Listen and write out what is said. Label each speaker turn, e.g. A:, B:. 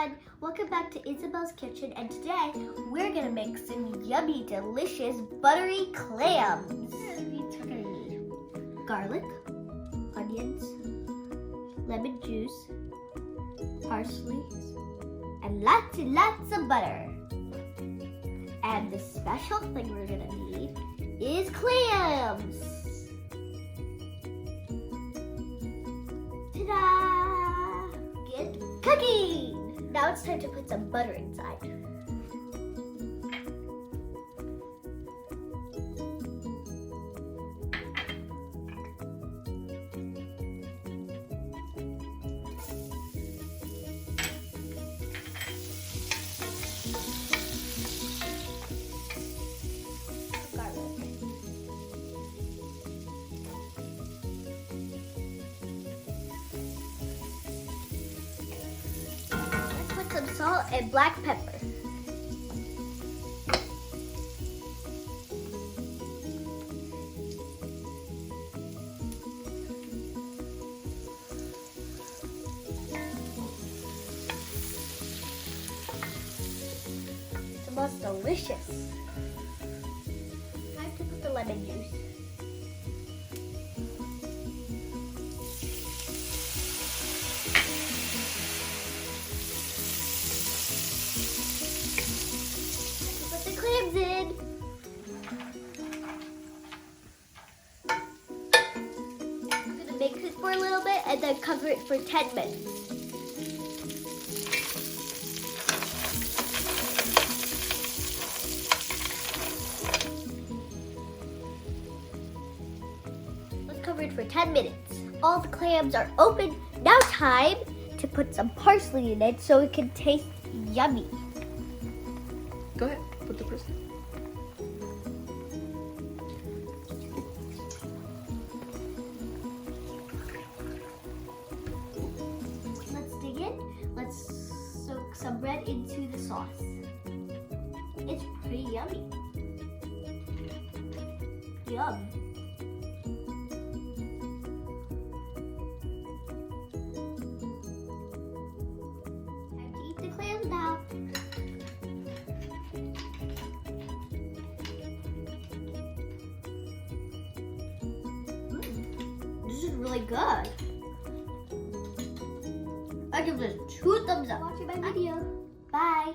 A: everyone, welcome back to Isabel's Kitchen, and today we're gonna make some yummy, delicious, buttery clams. We're gonna need garlic, onions, lemon juice, parsley, and lots of butter. And the special thing we're gonna need is clams. Ta-da! Get cooking! Now it's time to put some butter inside. Some salt and black pepper. It smells delicious. Time to put the lemon juice. Clams in. I'm gonna mix it for a little bit and then cover it for 10 minutes. Let's cover it for 10 minutes. All the clams are open. Now time to put some parsley in it so it can taste yummy.
B: Go ahead, put the parsley.
A: Let's dig in. Let's soak some bread into the sauce. It's pretty yummy. Yum. Time to eat the clams now. This is really good. I give this 2 thumbs up. Watching my video. Bye.